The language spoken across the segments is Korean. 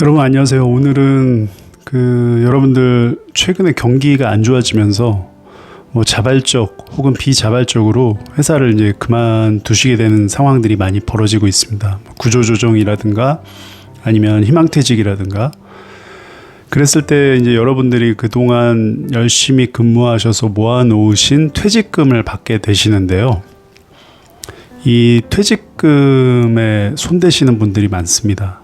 여러분 안녕하세요. 오늘은 여러분들 최근에 경기가 안 좋아지면서 자발적 혹은 비자발적으로 회사를 이제 그만두시게 되는 상황들이 많이 벌어지고 있습니다. 구조조정이라든가 아니면 희망퇴직이라든가. 그랬을 때 이제 여러분들이 그동안 열심히 근무하셔서 모아놓으신 퇴직금을 받게 되시는데요. 이 퇴직금에 손대시는 분들이 많습니다.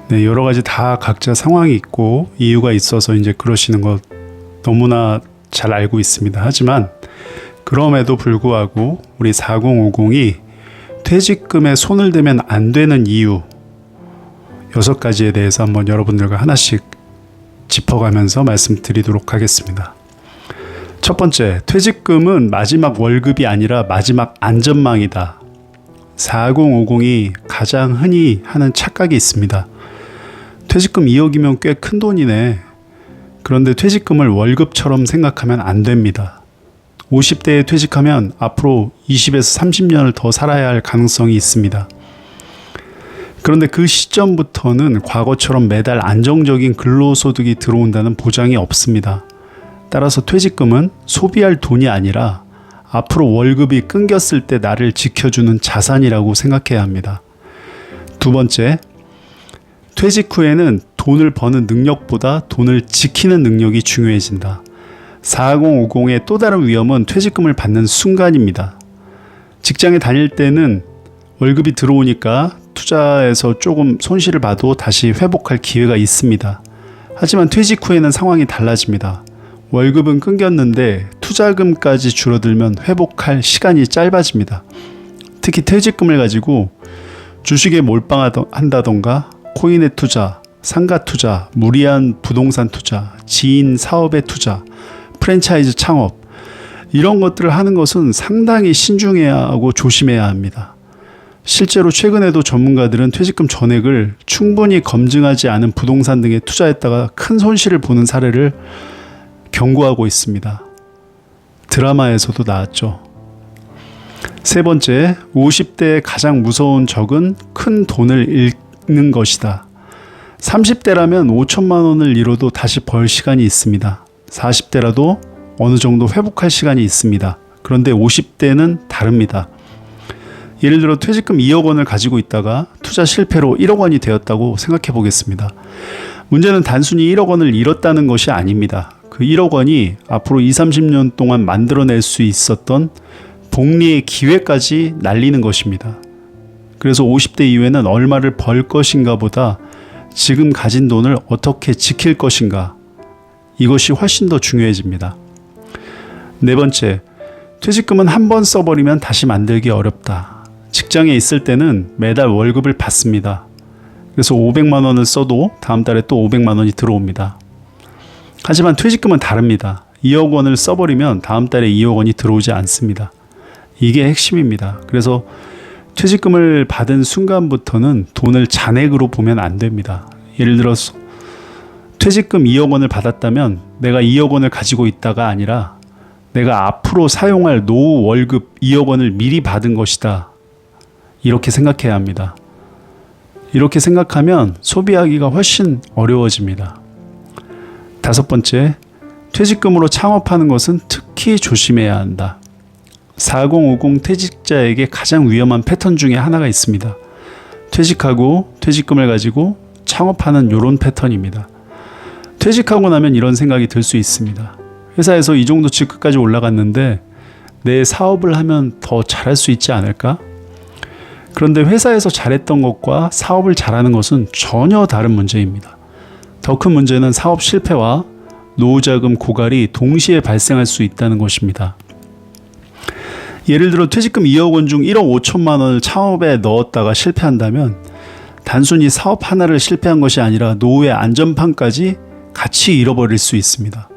네, 여러 가지 다 각자 상황이 있고 이유가 있어서 이제 그러시는 거 너무나 잘 알고 있습니다. 하지만 그럼에도 불구하고 우리 4050이 퇴직금에 손을 대면 안 되는 이유 6가지에 대해서 한번 여러분들과 하나씩 짚어가면서 말씀드리도록 하겠습니다. 첫 번째, 퇴직금은 마지막 월급이 아니라 마지막 안전망이다. 4050이 가장 흔히 하는 착각이 있습니다. 퇴직금 2억이면 꽤 큰 돈이네. 그런데 퇴직금을 월급처럼 생각하면 안 됩니다. 50대에 퇴직하면 앞으로 20에서 30년을 더 살아야 할 가능성이 있습니다. 그런데 그 시점부터는 과거처럼 매달 안정적인 근로소득이 들어온다는 보장이 없습니다. 따라서 퇴직금은 소비할 돈이 아니라 앞으로 월급이 끊겼을 때 나를 지켜주는 자산이라고 생각해야 합니다. 두 번째, 퇴직 후에는 돈을 버는 능력보다 돈을 지키는 능력이 중요해진다. 4050의 또 다른 위험은 퇴직금을 받는 순간입니다. 직장에 다닐 때는 월급이 들어오니까 투자에서 조금 손실을 봐도 다시 회복할 기회가 있습니다. 하지만 퇴직 후에는 상황이 달라집니다. 월급은 끊겼는데 투자금까지 줄어들면 회복할 시간이 짧아집니다. 특히 퇴직금을 가지고 주식에 몰빵한다던가 코인에 투자, 상가 투자, 무리한 부동산 투자, 지인 사업에 투자, 프랜차이즈 창업 이런 것들을 하는 것은 상당히 신중해야 하고 조심해야 합니다. 실제로 최근에도 전문가들은 퇴직금 전액을 충분히 검증하지 않은 부동산 등에 투자했다가 큰 손실을 보는 사례를 경고하고 있습니다. 드라마에서도 나왔죠. 세 번째, 50대의 가장 무서운 적은 큰 돈을 잃는 것이다. 30대라면 5천만 원을 잃어도 다시 벌 시간이 있습니다. 40대라도 어느 정도 회복할 시간이 있습니다. 그런데 50대는 다릅니다. 예를 들어 퇴직금 2억 원을 가지고 있다가 투자 실패로 1억 원이 되었다고 생각해 보겠습니다. 문제는 단순히 1억 원을 잃었다는 것이 아닙니다. 그 1억 원이 앞으로 20-30년 동안 만들어낼 수 있었던 복리의 기회까지 날리는 것입니다. 그래서 50대 이후에는 얼마를 벌 것인가 보다 지금 가진 돈을 어떻게 지킬 것인가, 이것이 훨씬 더 중요해집니다. 네 번째, 퇴직금은 한 번 써버리면 다시 만들기 어렵다. 직장에 있을 때는 매달 월급을 받습니다. 그래서 500만 원을 써도 다음 달에 또 500만 원이 들어옵니다. 하지만 퇴직금은 다릅니다. 2억 원을 써버리면 다음 달에 2억 원이 들어오지 않습니다. 이게 핵심입니다. 그래서 퇴직금을 받은 순간부터는 돈을 잔액으로 보면 안 됩니다. 예를 들어서 퇴직금 2억 원을 받았다면 내가 2억 원을 가지고 있다가 아니라 내가 앞으로 사용할 노후 월급 2억 원을 미리 받은 것이다. 이렇게 생각해야 합니다. 이렇게 생각하면 소비하기가 훨씬 어려워집니다. 다섯 번째, 퇴직금으로 창업하는 것은 특히 조심해야 한다. 4050 퇴직자에게 가장 위험한 패턴 중에 하나가 있습니다. 퇴직하고 퇴직금을 가지고 창업하는 이런 패턴입니다. 퇴직하고 나면 이런 생각이 들 수 있습니다. 회사에서 이 정도 직급까지 올라갔는데 내 사업을 하면 더 잘할 수 있지 않을까? 그런데 회사에서 잘했던 것과 사업을 잘하는 것은 전혀 다른 문제입니다. 더 큰 문제는 사업 실패와 노후자금 고갈이 동시에 발생할 수 있다는 것입니다. 예를 들어 퇴직금 2억 원 중 1억 5천만 원을 창업에 넣었다가 실패한다면 단순히 사업 하나를 실패한 것이 아니라 노후의 안전판까지 같이 잃어버릴 수 있습니다.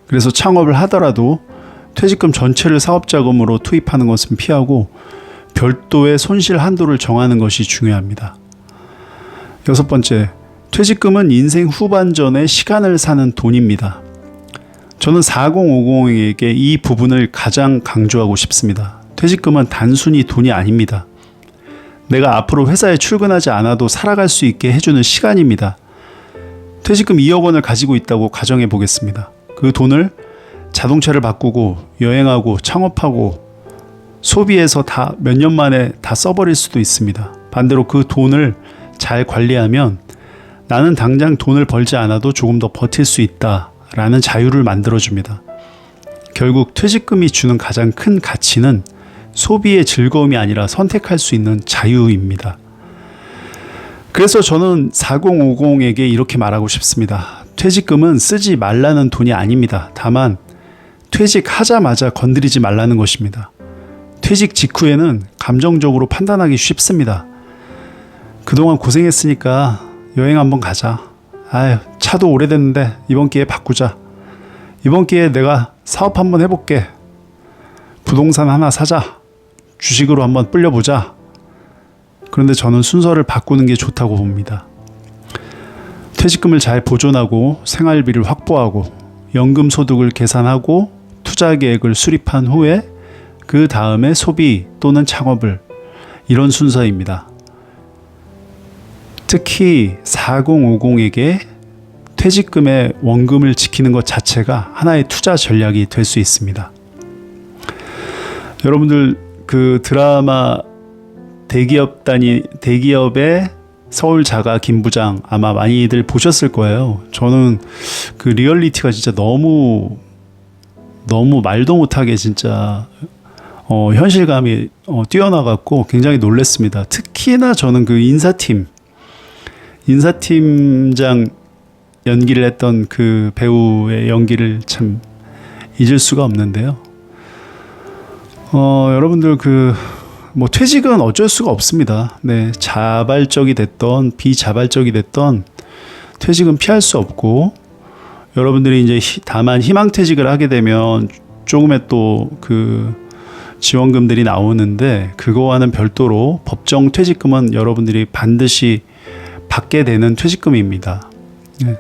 그래서 창업을 하더라도 퇴직금 전체를 사업자금으로 투입하는 것은 피하고 별도의 손실 한도를 정하는 것이 중요합니다. 여섯 번째, 퇴직금은 인생 후반전에 시간을 사는 돈입니다. 저는 4050에게 이 부분을 가장 강조하고 싶습니다. 퇴직금은 단순히 돈이 아닙니다. 내가 앞으로 회사에 출근하지 않아도 살아갈 수 있게 해주는 시간입니다. 퇴직금 2억 원을 가지고 있다고 가정해 보겠습니다. 그 돈을 자동차를 바꾸고 여행하고 창업하고 소비해서 다 몇 년 만에 다 써버릴 수도 있습니다. 반대로 그 돈을 잘 관리하면 나는 당장 돈을 벌지 않아도 조금 더 버틸 수 있다라는 자유를 만들어줍니다. 결국 퇴직금이 주는 가장 큰 가치는 소비의 즐거움이 아니라 선택할 수 있는 자유입니다. 그래서 저는 4050에게 이렇게 말하고 싶습니다. 퇴직금은 쓰지 말라는 돈이 아닙니다. 다만 퇴직하자마자 건드리지 말라는 것입니다. 퇴직 직후에는 감정적으로 판단하기 쉽습니다. 그동안 고생했으니까 여행 한번 가자. 아유, 차도 오래됐는데 이번 기회에 바꾸자. 이번 기회에 내가 사업 한번 해볼게. 부동산 하나 사자. 주식으로 한번 불려보자. 그런데 저는 순서를 바꾸는 게 좋다고 봅니다. 퇴직금을 잘 보존하고 생활비를 확보하고 연금 소득을 계산하고 투자 계획을 수립한 후에 그 다음에 소비 또는 창업을, 이런 순서입니다. 특히 4050에게 퇴직금의 원금을 지키는 것 자체가 하나의 투자 전략이 될 수 있습니다. 여러분들 그 드라마 대기업의 서울 자가 김부장 아마 많이들 보셨을 거예요. 저는 그 리얼리티가 진짜 너무 말도 못하게 진짜 현실감이 뛰어나갔고 굉장히 놀랐습니다. 특히나 저는 그 인사팀장 연기를 했던 그 배우의 연기를 참 잊을 수가 없는데요. 여러분들 뭐 퇴직은 어쩔 수가 없습니다. 네, 자발적이 됐던 비자발적이 됐던 퇴직은 피할 수 없고, 여러분들이 이제 다만 희망퇴직을 하게 되면 조금의 또 그 지원금들이 나오는데, 그거와는 별도로 법정 퇴직금은 여러분들이 반드시 받게 되는 퇴직금입니다. 네.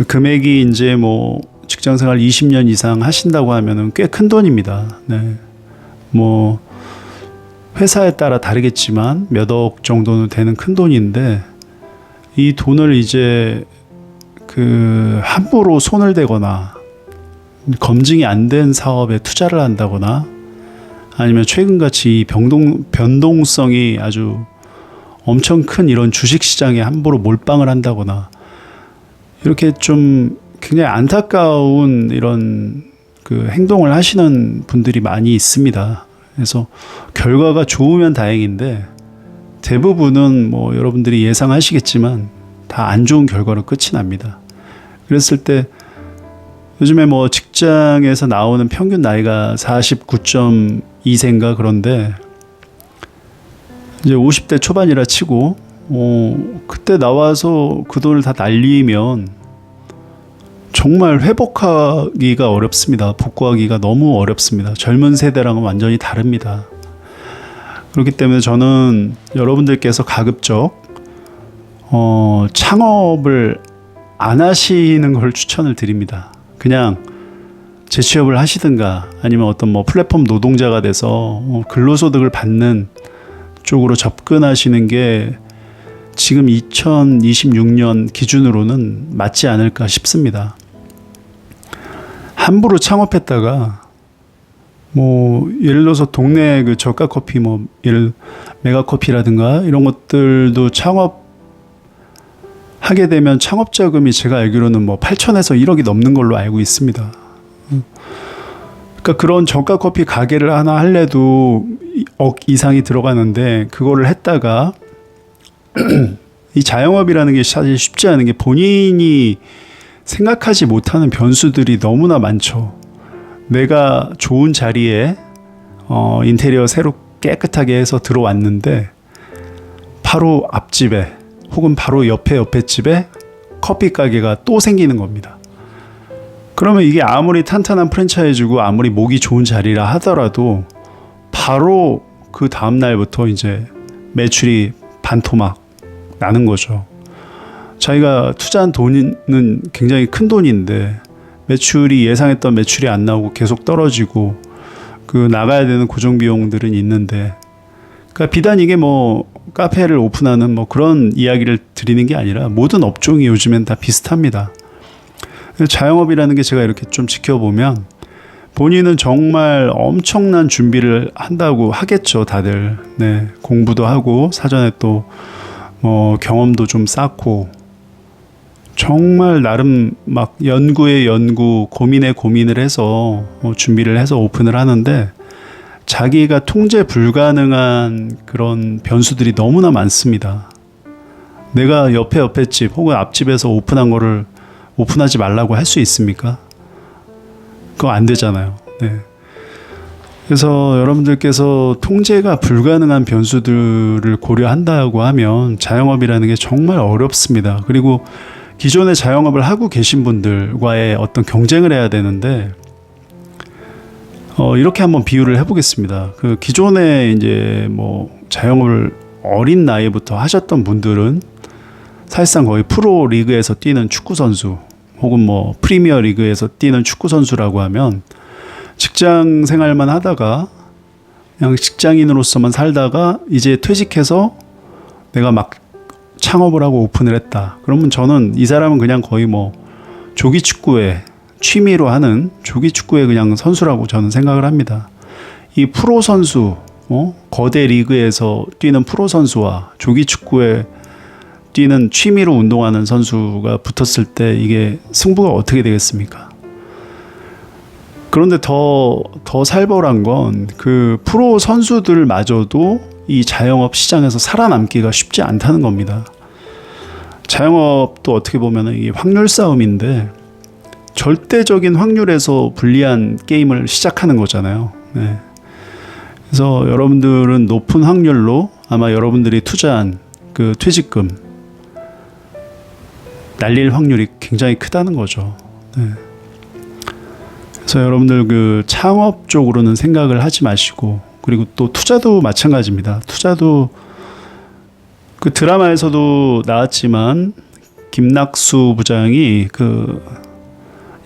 금액이 이제 뭐 직장생활 20년 이상 하신다고 하면은 꽤 큰 돈입니다. 네. 뭐 회사에 따라 다르겠지만 몇 억 정도는 되는 큰 돈인데, 이 돈을 이제 그 함부로 손을 대거나 검증이 안 된 사업에 투자를 한다거나, 아니면 최근같이 변동성이 아주 엄청 큰 이런 주식시장에 함부로 몰빵을 한다거나, 이렇게 좀 굉장히 안타까운 이런 그 행동을 하시는 분들이 많이 있습니다. 그래서 결과가 좋으면 다행인데, 대부분은 뭐 여러분들이 예상하시겠지만 다 안 좋은 결과로 끝이 납니다. 그랬을 때 요즘에 뭐 직장에서 나오는 평균 나이가 49.2세인가 그런데, 이제 50대 초반이라 치고 그때 나와서 그 돈을 다 날리면 정말 회복하기가 어렵습니다. 복구하기가 너무 어렵습니다. 젊은 세대랑은 완전히 다릅니다. 그렇기 때문에 저는 여러분들께서 가급적 창업을 안 하시는 걸 추천을 드립니다. 그냥 재취업을 하시든가, 아니면 어떤 뭐 플랫폼 노동자가 돼서 근로소득을 받는 쪽으로 접근하시는 게 지금 2026년 기준으로는 맞지 않을까 싶습니다. 함부로 창업했다가 뭐 예를 들어서 동네 그 저가 커피, 뭐 예를 메가커피라든가 이런 것들도 창업하게 되면 창업 자금이 제가 알기로는 뭐 8천에서 1억이 넘는 걸로 알고 있습니다. 그러니까 그런 저가 커피 가게를 하나 할래도 억 이상이 들어가는데, 그거를 했다가 이 자영업이라는 게 사실 쉽지 않은 게 본인이 생각하지 못하는 변수들이 너무나 많죠. 내가 좋은 자리에 인테리어 새로 깨끗하게 해서 들어왔는데, 바로 앞집에 혹은 바로 옆에 집에 커피 가게가 또 생기는 겁니다. 그러면 이게 아무리 탄탄한 프랜차이즈고 아무리 목이 좋은 자리라 하더라도 바로 그 다음 날부터 이제 매출이 반토막 나는 거죠. 자기가 투자한 돈은 굉장히 큰 돈인데 매출이 예상했던 매출이 안 나오고 계속 떨어지고, 그 나가야 되는 고정 비용들은 있는데, 그러니까 비단 이게 뭐 카페를 오픈하는 뭐 그런 이야기를 드리는 게 아니라 모든 업종이 요즘엔 다 비슷합니다. 자영업이라는 게 제가 이렇게 좀 지켜보면 본인은 정말 엄청난 준비를 한다고 하겠죠, 다들. 네, 공부도 하고 사전에 또 경험도 좀 쌓고 정말 나름 막 연구에 연구, 고민에 고민을 해서 준비를 해서 오픈을 하는데 자기가 통제 불가능한 그런 변수들이 너무나 많습니다. 내가 옆에 집 혹은 앞집에서 오픈한 거를 오픈하지 말라고 할 수 있습니까? 그거 안 되잖아요. 네. 그래서 여러분들께서 통제가 불가능한 변수들을 고려한다고 하면 자영업이라는 게 정말 어렵습니다. 그리고 기존의 자영업을 하고 계신 분들과의 어떤 경쟁을 해야 되는데 이렇게 한번 비유를 해보겠습니다. 그 기존에 이제 뭐 자영업을 어린 나이부터 하셨던 분들은 사실상 거의 프로 리그에서 뛰는 축구 선수 혹은 뭐 프리미어 리그에서 뛰는 축구 선수라고 하면 직장 생활만 하다가 그냥 직장인으로서만 살다가 이제 퇴직해서 내가 막 창업을 하고 오픈을 했다. 그러면 저는 이 사람은 그냥 거의 뭐 조기 축구에 취미로 하는 조기 축구의 그냥 선수라고 저는 생각을 합니다. 이 프로 선수, 거대 리그에서 뛰는 프로 선수와 조기 축구에 뛰는 취미로 운동하는 선수가 붙었을 때 이게 승부가 어떻게 되겠습니까? 그런데 더 살벌한 건 그 프로 선수들마저도 이 자영업 시장에서 살아남기가 쉽지 않다는 겁니다. 자영업도 어떻게 보면 이게 확률 싸움인데 절대적인 확률에서 불리한 게임을 시작하는 거잖아요. 네. 그래서 여러분들은 높은 확률로 아마 여러분들이 투자한 그 퇴직금 날릴 확률이 굉장히 크다는 거죠. 네. 그래서 여러분들 그 창업 쪽으로는 생각을 하지 마시고, 그리고 또 투자도 마찬가지입니다. 투자도 그 드라마에서도 나왔지만 김낙수 부장이 그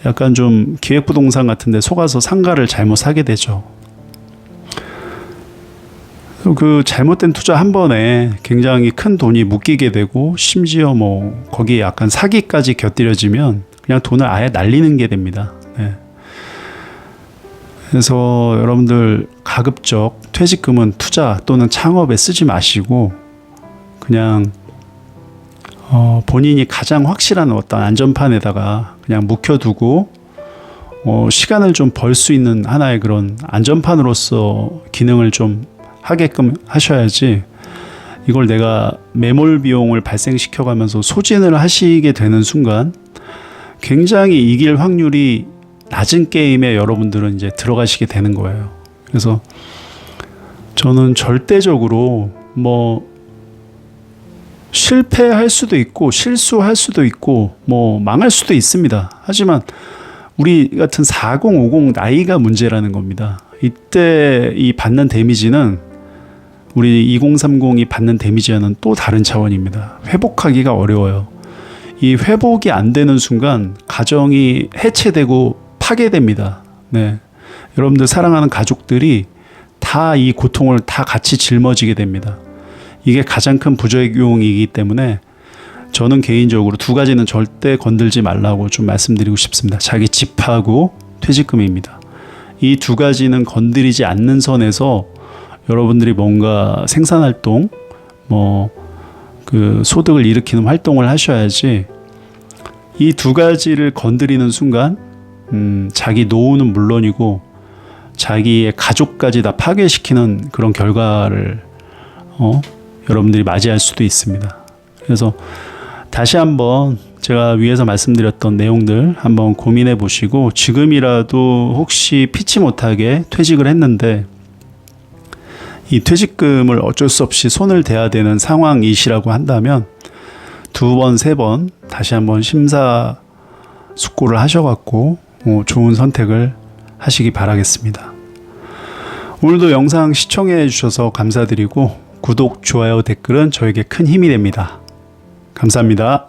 약간 좀 기획부동산 같은데 속아서 상가를 잘못 사게 되죠. 그 잘못된 투자 한 번에 굉장히 큰 돈이 묶이게 되고, 심지어 뭐 거기에 약간 사기까지 곁들여지면 그냥 돈을 아예 날리는 게 됩니다. 네. 그래서 여러분들 가급적 퇴직금은 투자 또는 창업에 쓰지 마시고 그냥 본인이 가장 확실한 어떤 안전판에다가 그냥 묵혀두고 시간을 좀 벌 수 있는 하나의 그런 안전판으로서 기능을 좀 하게끔 하셔야지, 이걸 내가 매몰 비용을 발생시켜가면서 소진을 하시게 되는 순간 굉장히 이길 확률이 낮은 게임에 여러분들은 이제 들어가시게 되는 거예요. 그래서 저는 절대적으로 뭐 실패할 수도 있고 실수할 수도 있고 뭐 망할 수도 있습니다. 하지만 우리 같은 40, 50 나이가 문제라는 겁니다. 이때 이 받는 데미지는 우리 2030이 받는 데미지와는 또 다른 차원입니다. 회복하기가 어려워요. 이 회복이 안 되는 순간 가정이 해체되고 파괴됩니다. 네. 여러분들 사랑하는 가족들이 다 이 고통을 다 같이 짊어지게 됩니다. 이게 가장 큰 부작용이기 때문에 저는 개인적으로 두 가지는 절대 건들지 말라고 좀 말씀드리고 싶습니다. 자기 집하고 퇴직금입니다. 이 두 가지는 건드리지 않는 선에서 여러분들이 뭔가 생산활동, 그 소득을 일으키는 활동을 하셔야지, 이 두 가지를 건드리는 순간 자기 노후는 물론이고 자기의 가족까지 다 파괴시키는 그런 결과를 여러분들이 맞이할 수도 있습니다. 그래서 다시 한번 제가 위에서 말씀드렸던 내용들 한번 고민해 보시고, 지금이라도 혹시 피치 못하게 퇴직을 했는데 이 퇴직금을 어쩔 수 없이 손을 대야 되는 상황이시라고 한다면 두 번, 세 번 다시 한번 심사숙고를 하셔갖고 좋은 선택을 하시기 바라겠습니다. 오늘도 영상 시청해 주셔서 감사드리고 구독, 좋아요, 댓글은 저에게 큰 힘이 됩니다. 감사합니다.